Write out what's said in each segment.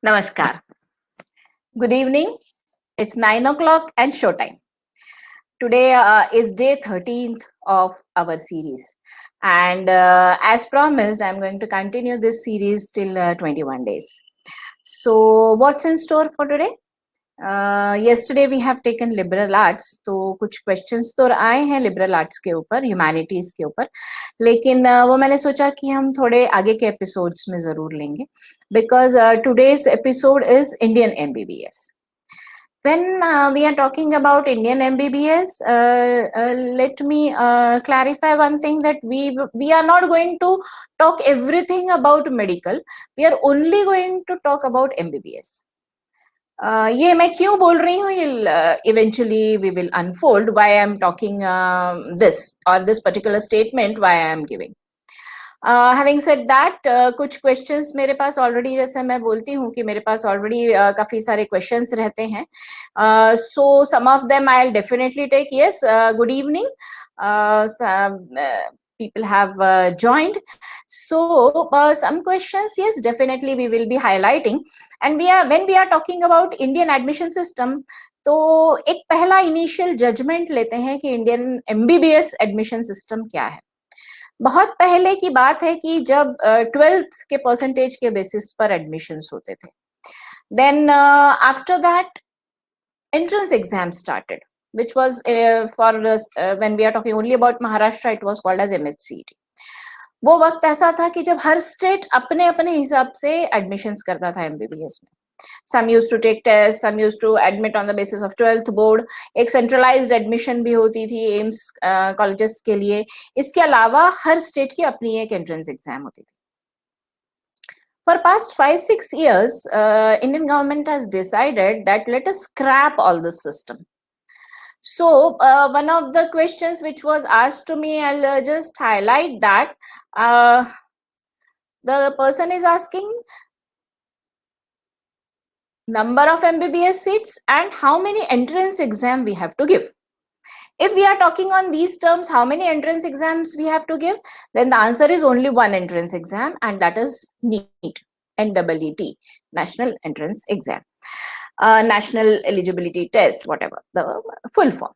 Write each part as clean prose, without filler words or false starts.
Namaskar. Good evening. It's 9 o'clock and showtime. Today is day 13th of our series. And as promised, I'm going to continue this series till 21 days. So, what's in store for today? Yesterday we have taken liberal arts, तो कुछ questions तो आए हैं liberal arts के ऊपर, humanities के ऊपर, लेकिन वो मैंने सोचा कि हम थोड़े आगे के episodes में जरूर लेंगे, because today's episode is Indian MBBS. When we are talking about Indian MBBS, let me clarify one thing, that we are not going to talk everything about medical. We are only going to talk about MBBS. ये मैं क्यों बोल रही हूँ, eventually we will unfold why I am talking this or this particular statement, why I am giving. Having said that, कुछ questions मेरे पास already, जैसे मैं बोलती हूँ कि मेरे पास already काफी सारे questions रहते हैं, so some of them I'll definitely take. Yes, good evening. People have joined, so some questions, yes, definitely we will be highlighting. And when we are talking about Indian admission system, तो एक पहला initial judgment लेते हैं कि Indian MBBS admission system क्या है. बहुत पहले की बात है कि जब 12th के परसेंटेज के बेसिस पर एडमिशंस होते थे, then after that entrance exam started, which was for when we are talking only about Maharashtra, it was called as MHCET. वो वक्त ऐसा था कि जब हर स्टेट अपने अपने हिसाब से एडमिशंस करता था एमबीबीएस में. Some used to take tests, some used to admit on the basis of 12th board. एक centralized admission भी होती थी एम्स कॉलेजेस के लिए. इसके अलावा हर स्टेट की अपनी एक एंट्रेंस एग्जाम होती थी. For past 5-6 years, Indian government has decided that let us scrap all this system. So one of the questions which was asked to me, I'll just highlight that. The person is asking number of MBBS seats and how many entrance exam we have to give. If we are talking on these terms, how many entrance exams we have to give, then the answer is only one entrance exam, and that is NEET, NEET, National Entrance Exam, National Eligibility Test, whatever the full form.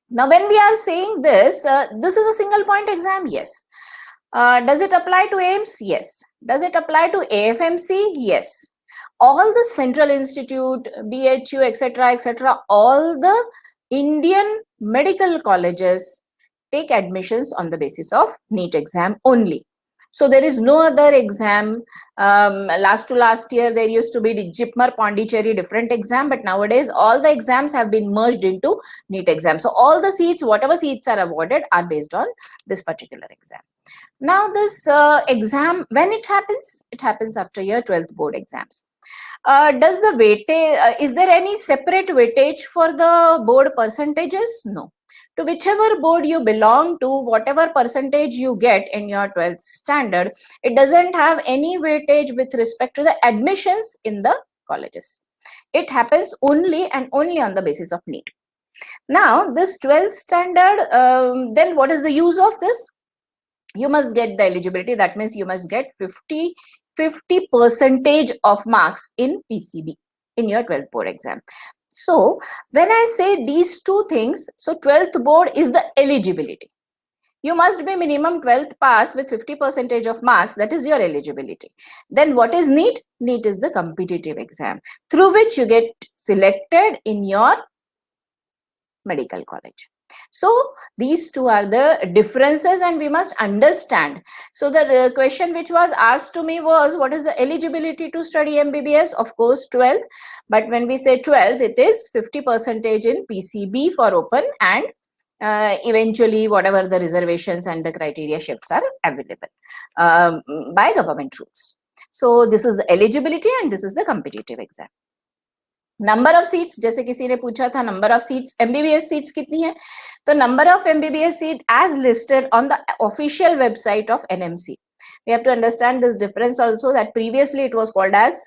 Now, when we are saying this, this is a single point exam, yes. Does it apply to AIMS? Yes. Does it apply to AFMC? Yes. All the central institute, BHU, etc., all the Indian medical colleges take admissions on the basis of NEET exam only. So there is no other exam. Last to last year, there used to be the JIPMER Pondicherry different exam, but nowadays all the exams have been merged into NEET exam. So all the seats, whatever seats are awarded, are based on this particular exam. Now this exam, when it happens after your 12th board exams. Does the weightage, is there any separate weightage for the board percentages? No. To whichever board you belong to, whatever percentage you get in your 12th standard, it doesn't have any weightage with respect to the admissions in the colleges. It happens only and only on the basis of NEET. Now, this 12th standard, then what is the use of this? You must get the eligibility. That means you must get 50 percentage of marks in PCB in your 12th board exam. So when I say these two things, so 12th board is the eligibility. You must be minimum 12th pass with 50 percentage of marks. That is your eligibility. Then what is NEET? NEET is the competitive exam through which you get selected in your medical college. So these two are the differences, and we must understand. So the question which was asked to me was, what is the eligibility to study MBBS? Of course 12th, but when we say 12th, it is 50 percentage in PCB for open, and eventually whatever the reservations and the criteria shifts are available by government rules. So this is the eligibility and this is the competitive exam. Number of seats, जैसे किसी ने पूछा था number of seats MBBS seats कितनी है, तो number of MBBS seat as listed on the official website of NMC. We have to understand this difference also, that previously it was called as,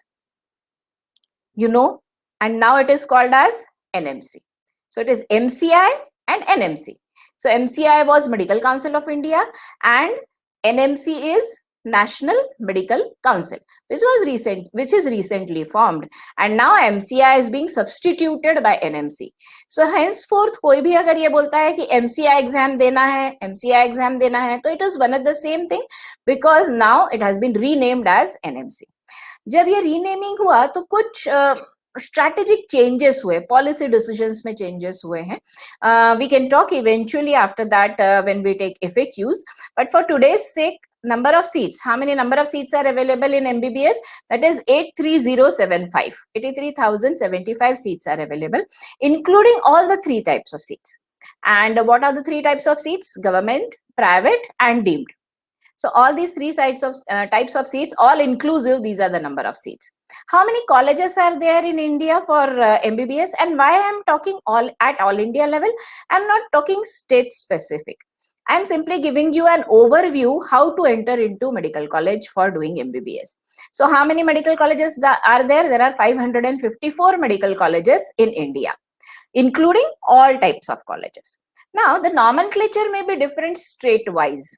and now it is called as NMC. So it is MCI and NMC. So MCI was Medical Council of India and NMC is National Medical Council, which is recently formed, and now MCI is being substituted by NMC. So henceforth कोई भी अगर ये बोलता है कि MCI exam देना है, तो it is one of the same thing, because now it has been renamed as NMC. जब ये रीनेमिंग हुआ तो कुछ स्ट्रैटेजिक चेंजेस हुए, पॉलिसी डिसीजंस में चेंजेस हुए हैं. We can talk eventually after that when we take FAQs, but for today's sake, number of seats, how many number of seats are available in MBBS? That is 83075, 83,075 seats are available, including all the three types of seats. And what are the three types of seats? Government, private, and deemed. So all these three types of seats, all inclusive, these are the number of seats. How many colleges are there in India for MBBS, and why I am talking at all India level? I am not talking state specific. I am simply giving you an overview how to enter into medical college for doing MBBS. So how many medical colleges are there? There are 554 medical colleges in India, including all types of colleges. Now the nomenclature may be different state-wise.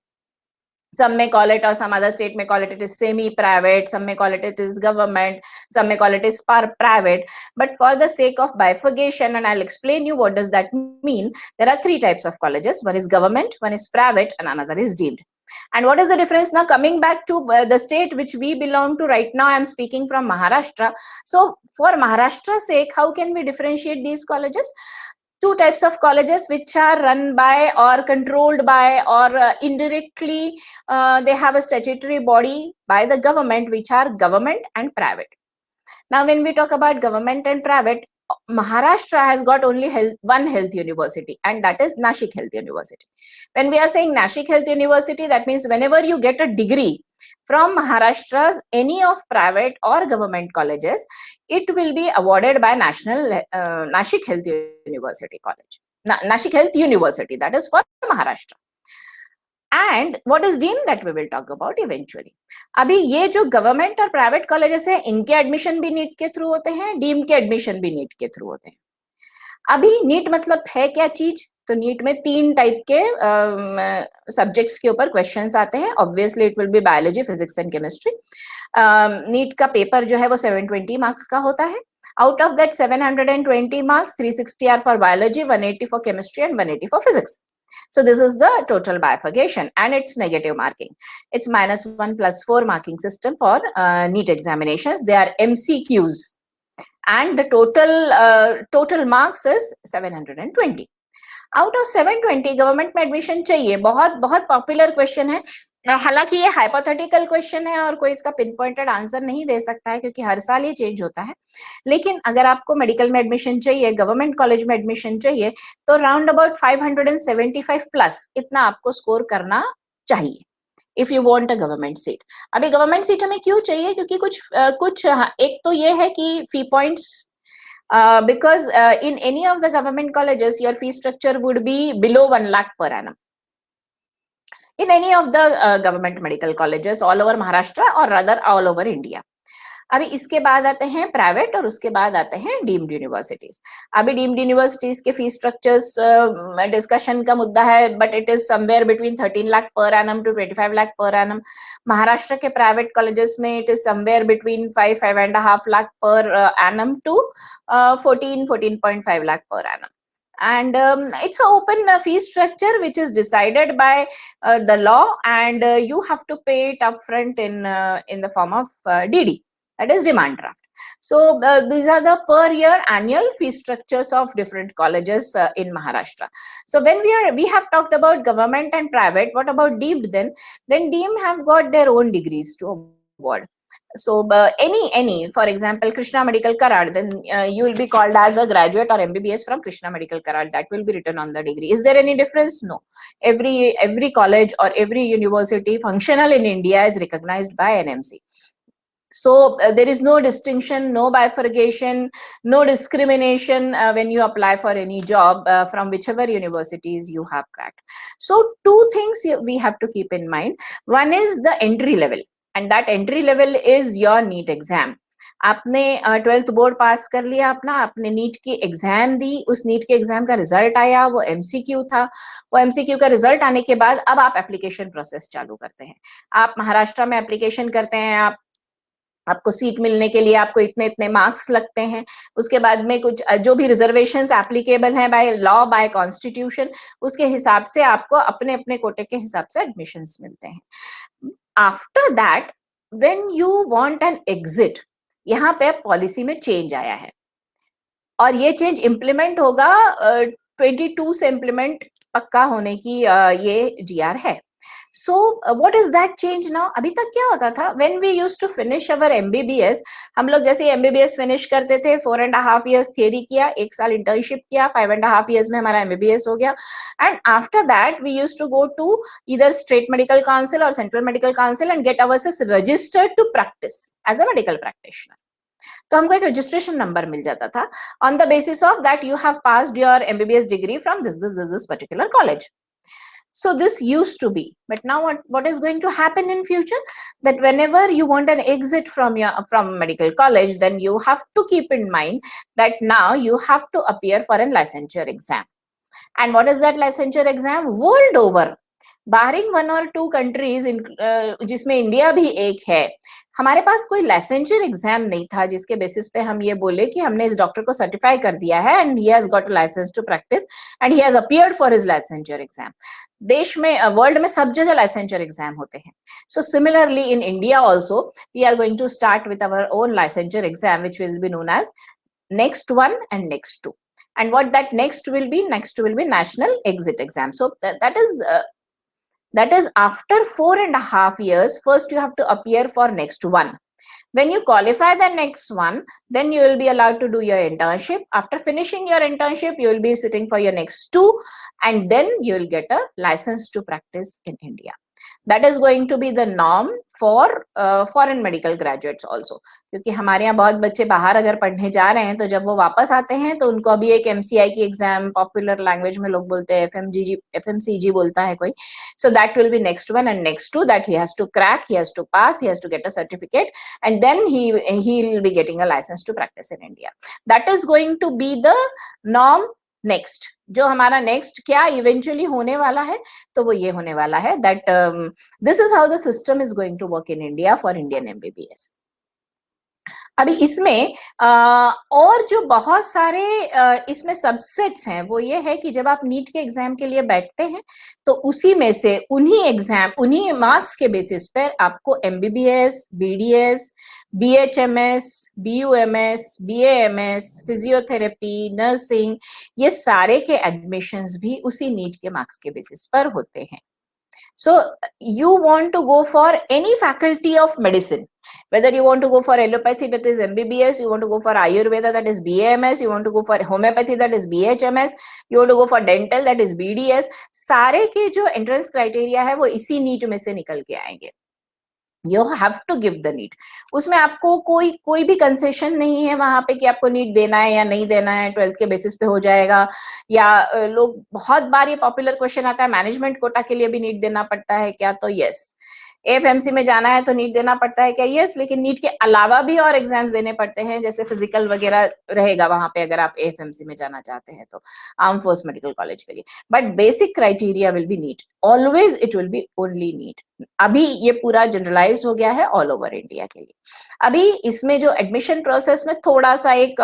Some may call it, or some other state may call it is semi-private, some may call it is government, some may call it is private. But for the sake of bifurcation, and I'll explain you what does that mean, there are three types of colleges. One is government, one is private, and another is deemed. And what is the difference? Now coming back to the state which we belong to right now, I'm speaking from Maharashtra. So for Maharashtra's sake, how can we differentiate these colleges? Two types of colleges which are run by or controlled by or indirectly they have a statutory body by the government, which are government and private. Now when we talk about government and private, Maharashtra has got only one health university, and that is Nashik Health University. When we are saying Nashik Health University, that means whenever you get a degree from Maharashtra's any of private or government colleges, it will be awarded by Nashik Health University College. Nashik Health University, that is for Maharashtra. And what is deemed, that we will talk about eventually. अभी ये जो government और private colleges है, इनके admission भी NEET के through होते हैं, डीम के एडमिशन भी नीट के थ्रू होते हैं. अभी नीट मतलब है क्या चीज? तो नीट में तीन टाइप के सब्जेक्ट्स के ऊपर क्वेश्चंस आते हैं. Obviously it will be biology, physics and chemistry. NEET का पेपर जो है वो 720 मार्क्स का होता है. Out of that 720 marks, 360 are for biology, 180 for chemistry, and 180 for physics. So this is the total bifurcation, and it's negative marking. It's -1 +4 marking system for NEET examinations. They are MCQs, and the total marks is 720. Out of 720, government में admission चाहिए. बहुत बहुत popular question है. हालांकि ये hypothetical question है और कोई इसका पिन पॉइंटेड आंसर नहीं दे सकता है, क्योंकि हर साल ये चेंज होता है. लेकिन अगर आपको मेडिकल में एडमिशन चाहिए, गवर्नमेंट कॉलेज में एडमिशन चाहिए, तो राउंड अबाउट 575 प्लस इतना आपको स्कोर करना चाहिए if you want a government seat. अभी गवर्नमेंट सीट हमें क्यों चाहिए? क्योंकि कुछ एक तो ये है कि फी points, because in any of the government colleges your fee structure would be below 1 lakh per annum. In any of the government medical colleges all over Maharashtra, or rather all over India. अभी इसके बाद आते हैं private, और उसके बाद आते हैं डीम्ड यूनिवर्सिटीज. अभी डीम्ड यूनिवर्सिटीज के फीस स्ट्रक्चर्स डिस्कशन का मुद्दा है, but it is somewhere between 13 lakh per annum to 25 lakh per annum. Maharashtra के प्राइवेट कॉलेजेस में it is somewhere between 5.5 lakh per annum to 14.5 lakh per annum. And it's an open fee structure which is decided by the law, and you have to pay it upfront in the form of DD, that is demand draft. So these are the per year annual fee structures of different colleges in Maharashtra. So when we have talked about government and private, what about deemed then? Then deemed have got their own degrees to award. So any for example Krishna Medical Karad, then you will be called as a graduate or MBBS from Krishna Medical Karad. That will be written on the degree. Is there any difference? No. Every college or every university functional in India is recognized by NMC. So there is no distinction, no bifurcation, no discrimination when you apply for any job from whichever universities you have cracked. So two things we have to keep in mind. One is the entry level, and that entry level is your NEET exam. आपने 12th board पास कर लिया अपना, आपने NEET की exam दी, उस NEET के exam का result आया, वो एमसीक्यू था, वो एमसीक्यू का रिजल्ट आने के बाद अब आप एप्लीकेशन प्रोसेस चालू करते हैं। आप महाराष्ट्र में एप्लीकेशन करते हैं, आपको सीट मिलने के लिए आपको इतने इतने मार्क्स लगते हैं, उसके बाद में कुछ जो भी रिजर्वेशंस एप्लीकेबल हैं बाय लॉ बाय कॉन्स्टिट्यूशन, उसके हिसाब से आपको अपने अपने कोटे के हिसाब से एडमिशंस मिलते हैं। After that when you want an exit, यहाँ पे पॉलिसी में चेंज आया है और ये चेंज इम्प्लीमेंट होगा 22 से इम्प्लीमेंट पक्का होने की ये जीआर है। So what is that change now? अभी तक क्या होता था, when we used to finish our MBBS, हम लोग जैसे एमबीबीएस फिनिश करते थे, 4.5 years थियरी किया, 1 साल इंटर्नशिप किया, 5.5 years में हमारा एमबीबीएस हो गया, and after that we used to go to either state medical council और central medical council and get ourselves registered to practise as a medical practitioner. तो हमको एक रजिस्ट्रेशन नंबर मिल जाता था, on the basis of that you have passed your MBBS degree from this particular college. So this used to be, but now what is going to happen in future, that whenever you want an exit from medical college, then you have to keep in mind that now you have to appear for a licensure exam. And what is that licensure exam? World over, barring 1 or 2 countries, जिसमें India भी एक है, हमारे पास कोई लाइसेंचर exam नहीं था जिसके basis पे हम ये बोले कि हमने इस डॉक्टर को सर्टिफाई कर दिया है and he has got a licence to practise and he has appeared for his licensure exam. देश में, वर्ल्ड में सब जगह लाइसेंचर एग्जाम होते हैं। So similarly in India also we are going to start with our own licensure exam which will be known as next 1 and next 2. And what that next will be national exit exam. So that is after 4.5 years, first you have to appear for next 1. When you qualify the next 1, then you will be allowed to do your internship. After finishing your internship, you will be sitting for your next 2, and then you will get a license to practice in India. That is going to be the norm for foreign medical graduates also. क्योंकि हमारे यहाँ बहुत बच्चे बाहर अगर पढ़ने जा रहे हैं तो जब वो वापस आते हैं तो उनको अभी एक MCI की एग्जाम, पॉपुलर लैंग्वेज में लोग बोलते हैं FMCG बोलता है कोई, so that will be next 1 and next 2 that he has to crack, he has to pass, he has to get a certificate, and then he will be getting a license to practice in India. That is going to be the norm. Next जो हमारा next क्या eventually होने वाला है, तो वो ये होने वाला है that this is how the system is going to work in India for Indian MBBS. अभी इसमें और जो बहुत सारे इसमें सबसेट्स हैं वो ये है कि जब आप नीट के एग्जाम के लिए बैठते हैं तो उसी में से उन्हीं मार्क्स के बेसिस पर आपको MBBS, BDS, BHMS, BUMS, BAMS, physiotherapy, nursing, ये सारे के एडमिशंस भी उसी नीट के मार्क्स के बेसिस पर होते हैं। So you want to go for any faculty of medicine, whether you want to go for allopathy, that is MBBS, you want to go for Ayurveda, that is BAMS, you want to go for homeopathy, that is BHMS, you want to go for dental, that is BDS, सारे के जो entrance criteria है वो इसी NEET में से निकल के आएंगे। You have to give the NEET. उसमें आपको कोई भी कंसेशन नहीं है वहां पे कि आपको नीट देना है या नहीं देना है, 12th के बेसिस पे हो जाएगा, या लोग बहुत बार ये पॉपुलर क्वेश्चन आता है मैनेजमेंट कोटा के लिए भी नीट देना पड़ता है क्या, तो यस। एएफएमसी में जाना है तो नीट देना पड़ता है क्या, यस, लेकिन नीट के अलावा भी और एग्जाम्स देने पड़ते हैं, जैसे फिजिकल वगैरह रहेगा वहां पे अगर आप एएफएमसी में जाना चाहते हैं तो, आर्म फोर्स मेडिकल कॉलेज के लिए, but basic criteria will be NEET, always it will be only NEET. अभी ये पूरा जनरलाइज हो गया है ऑल ओवर इंडिया के लिए। अभी इसमें जो एडमिशन प्रोसेस में थोड़ा सा एक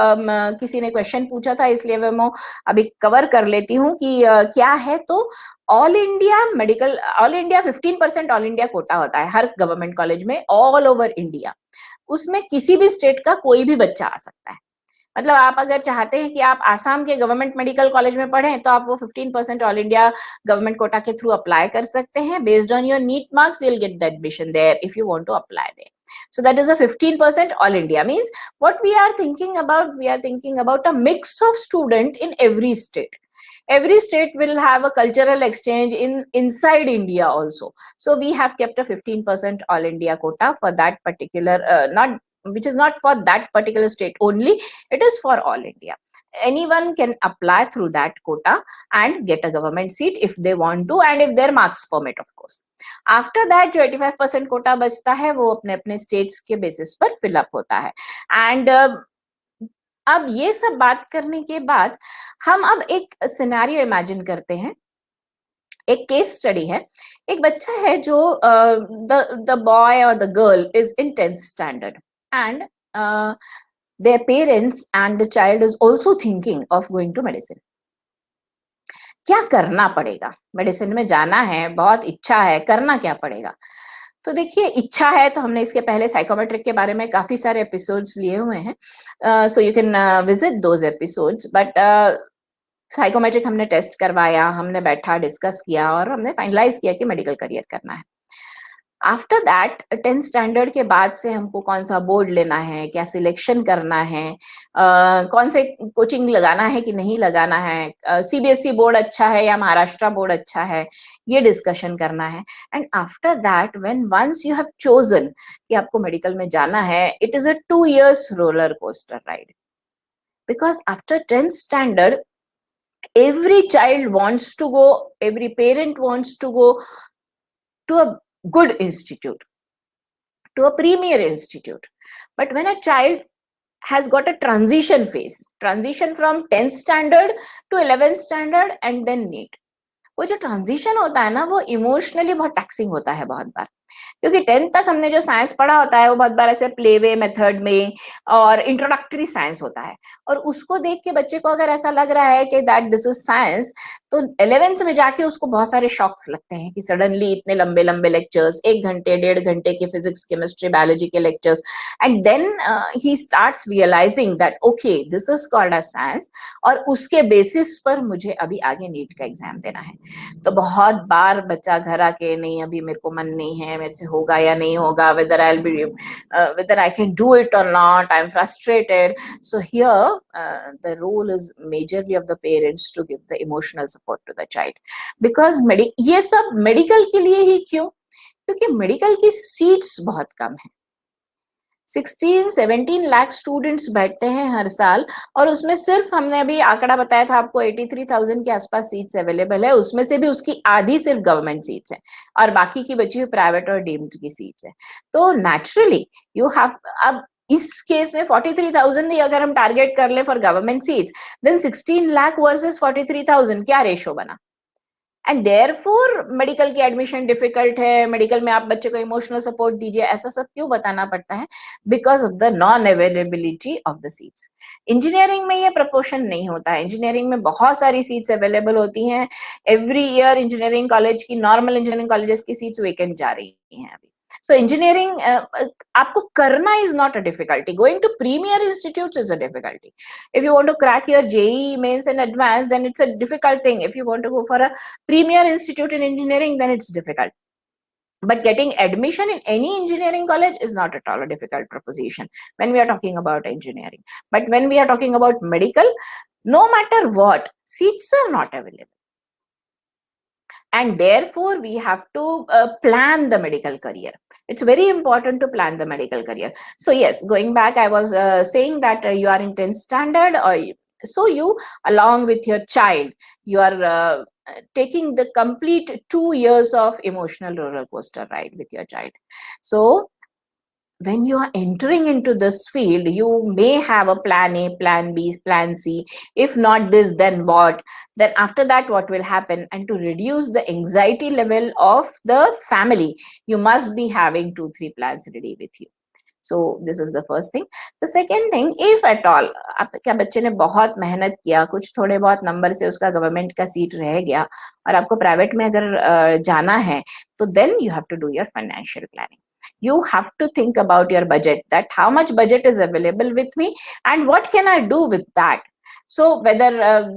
किसी ने क्वेश्चन पूछा था, इसलिए मैं अभी कवर कर लेती हूँ कि क्या है। तो all India 15% all India quota होता है हर गवर्नमेंट कॉलेज में ऑल ओवर इंडिया। उसमें किसी भी स्टेट का कोई भी बच्चा आ सकता है। मतलब आप अगर चाहते हैं कि आप आसाम के गवर्नमेंट मेडिकल कॉलेज में पढ़ें तो आप वो 15% ऑल इंडिया गवर्नमेंट कोटा के थ्रू अप्लाई कर सकते हैं। Based on your NEET marks you will get the admission there if you want to apply there. So that is a 15% all India. Means what we are thinking about a mix of student in every state. Every state will have a cultural exchange inside India also. So we have kept a 15% all India quota for that particular which is not for that particular state only, it is for all India. Anyone can apply through that quota and get a government seat if they want to, and if their marks permit, of course. After that जो 85% कोटा बचता है वो अपने अपने states के basis पर fill up होता है। एंड अब ये सब बात करने के बाद हम अब एक सिनेरियो इमेजिन करते हैं। एक केस स्टडी है। एक बच्चा है जो द बॉय और the girl is in 10th standard and their parents and the child is also thinking of going to medicine. क्या करना पड़ेगा? मेडिसिन में जाना है, बहुत इच्छा है, करना क्या पड़ेगा? तो देखिए, इच्छा है तो हमने इसके पहले साइकोमेट्रिक के बारे में काफी सारे एपिसोड्स लिए हुए हैं, so you can visit those episodes. But psychometric हमने टेस्ट करवाया, हमने बैठा डिस्कस किया और हमने फाइनलाइज किया कि मेडिकल करियर करना है। आफ्टर दैट 10th स्टैंडर्ड के बाद से हमको कौन सा बोर्ड लेना है, क्या सिलेक्शन करना है, कौन से कोचिंग लगाना है कि नहीं लगाना है, सीबीएसई बोर्ड अच्छा है या महाराष्ट्र बोर्ड अच्छा है, ये डिस्कशन करना है। And after that when once you have chosen कि आपको मेडिकल में जाना है, it is a 2 years roller coaster ride, because after 10th standard every child wants to go, every parent wants to go to a good institute, to a premier institute. But when a child has got a transition phase, transition from 10th standard to 11th standard and then NEET, वो जो transition होता है ना, वो emotionally बहुत taxing होता है बहुत बार, क्योंकि 10th तक हमने जो साइंस पढ़ा होता है वो बहुत बार ऐसे प्ले वे मेथड में और इंट्रोडक्टरी साइंस होता है, और उसको देख के बच्चे को अगर ऐसा लग रहा है कि दैट दिस इज साइंस, तो 11th में जाके उसको बहुत सारे शॉक्स लगते हैं कि सडनली इतने लंबे लंबे लेक्चर्स, 1 घंटे 1.5 घंटे के फिजिक्स केमिस्ट्री बायोलॉजी के lectures, and then he starts realising that okay this is called as science, और उसके बेसिस पर मुझे अभी आगे नीट का एग्जाम देना है। तो बहुत बार बच्चा घर आके, नहीं अभी मेरे को मन नहीं है, मेरे से होगा या नहीं होगा, whether I'll be whether I can do it or not, I'm frustrated. So here the role is majorly of the parents to give the emotional support to the child, because ये सब मेडिकल के लिए ही क्यों? क्योंकि medical की seats बहुत कम है। 16-17 lakh students बैठते हैं हर साल, और उसमें सिर्फ हमने अभी आंकड़ा बताया था आपको 83,000 के आसपास सीट्स अवेलेबल है, उसमें से भी उसकी आधी सिर्फ गवर्नमेंट सीट्स है और बाकी की बची हुई प्राइवेट और डीम्ड की सीट्स है। तो नेचुरली यू हैव, अब इस केस में 43,000 ही अगर हम टारगेट कर ले for government seats, then 16 lakh versus 43,000 क्या रेशो बना? एंड देयरफॉर मेडिकल की एडमिशन डिफिकल्ट है, मेडिकल में आप बच्चे को इमोशनल सपोर्ट दीजिए, ऐसा सब क्यों बताना पड़ता है? Because of the non availability of the seats. Engineering में ये प्रपोर्शन नहीं होता है, इंजीनियरिंग में बहुत सारी सीट्स अवेलेबल होती हैं। एवरी ईयर इंजीनियरिंग कॉलेज की, नॉर्मल इंजीनियरिंग कॉलेजेस की सीट्स वेकेंट जा रही हैं अभी। So engineering, आपको करना is not a difficulty. Going to premier institutes is a difficulty. If you want to crack your JEE mains and advanced, then it's a difficult thing. If you want to go for a premier institute in engineering, then it's difficult. But getting admission in any engineering college is not at all a difficult proposition when we are talking about engineering. But when we are talking about medical, no matter what, seats are not available. And therefore we have to plan the medical career. It's very important to plan the medical career. So yes, going back, I was saying that you are in 10th standard, or so you, along with your child, you are taking the complete 2 years of emotional roller coaster ride with your child. So when you are entering into this field, you may have a plan A, plan B, plan C. If not this, then what? Then after that, what will happen? And to reduce the anxiety level of the family, you must be having 2-3 plans ready with you. So this is the first thing. The second thing, if at all क्या बच्चे ने बहुत मेहनत किया, कुछ थोड़े बहुत number से उसका गवर्नमेंट का सीट रह गया और आपको प्राइवेट में अगर जाना है, तो then you have to do your financial planning. You have to think about your budget, that how much budget is available with me and what can I do with that. So whether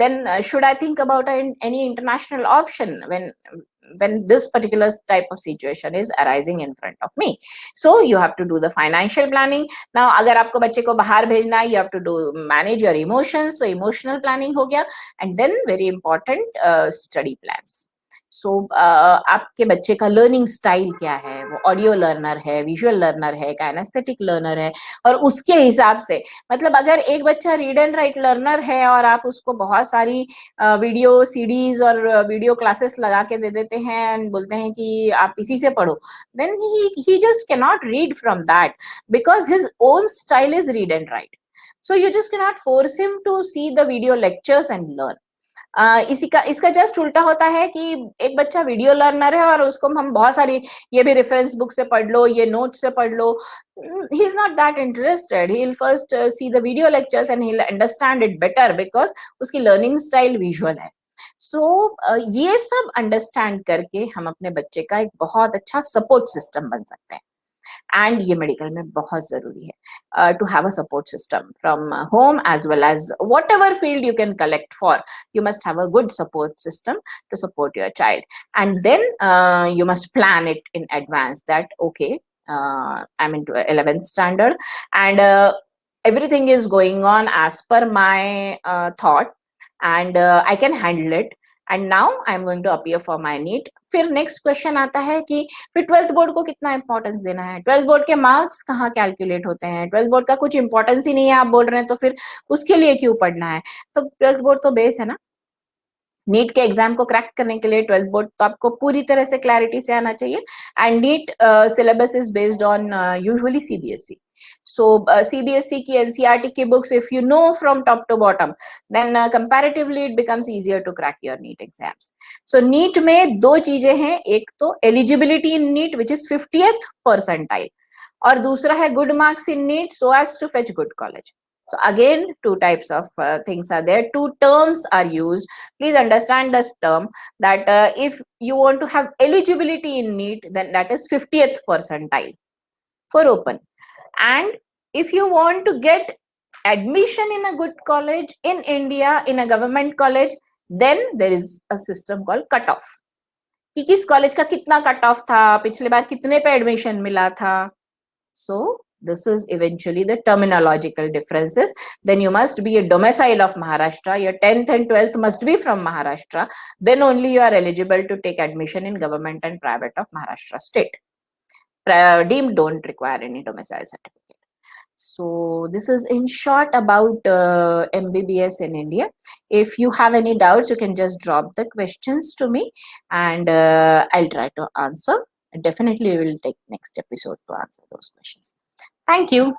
then should I think about any international option when this particular type of situation is arising in front of me. So you have to do the financial planning. Now agar aapko bacche ko bahar bhejna hai, you have to do manage your emotions, so emotional planning ho gaya. And then very important, study plans. सो आपके बच्चे का learning style क्या है, वो audio learner है, visual learner है, kinaesthetic learner है, और उसके हिसाब से, मतलब अगर एक बच्चा रीड एंड राइट लर्नर है और आप उसको बहुत सारी वीडियो सीडीज और वीडियो क्लासेस लगा के दे देते हैं एंड बोलते हैं कि आप इसी से पढ़ो, then he just cannot read from that because his own style is read and write. So you just cannot force him to see the video lectures and learn. इसी का इसका जस्ट उल्टा होता है कि एक बच्चा वीडियो लर्नर है और उसको हम बहुत सारी, ये भी रेफरेंस बुक से पढ़ लो, ये नोट से पढ़ लो, he is not that interested. He will first see the video lectures and he'll understand it better because उसकी लर्निंग स्टाइल विजुअल है. सो ये सब अंडरस्टैंड करके हम अपने बच्चे का एक बहुत अच्छा सपोर्ट सिस्टम बन सकते हैं. एंड ये मेडिकल में बहुत जरूरी है to have a support system from home as well as whatever field you can collect for. You must have a good support system to support your child, and then you must plan it in advance that okay, I'm into 11th standard and everything is going on as per my thought and I can handle it and now I'm going to appear for my NEET. फिर next question आता है कि फिर 12th board को कितना importance देना है, 12th board के मार्क्स कहाँ कैलकुलेट होते हैं, 12th बोर्ड का कुछ इंपॉर्टेंस ही नहीं है आप बोल रहे हैं, तो फिर उसके लिए क्यों पढ़ना है. तो 12th बोर्ड तो बेस है ना. नीट के एग्जाम को क्रैक करने के लिए 12th बोर्ड तो आपको पूरी तरह से क्लैरिटी से आना चाहिए. And NEET syllabus is based on usually CBSE. So CBSE की NCERT की books, if you know from top to bottom, then comparatively it becomes easier to crack your NEET exams. So NEET में दो चीजें हैं, एक तो eligibility in NEET which is 50th percentile और दूसरा है good marks in NEET so as to fetch good college. So again, two types of things are there. Two terms are used. Please understand this term that if you want to have eligibility in NEET, then that is 50th percentile for open. And if you want to get admission in a good college in India, in a government college, then there is a system called cutoff. कि किस college का कितना cut off था, पिछले बार कितने पे admission मिला था. So this is eventually the terminological differences. Then you must be a domicile of Maharashtra. Your 10th and 12th must be from Maharashtra. Then only you are eligible to take admission in government and private of Maharashtra state. Deemed don't require any domicile certificate. So this is in short about MBBS in India. If you have any doubts, you can just drop the questions to me and I'll try to answer. Definitely we will take next episode to answer those questions. Thank you.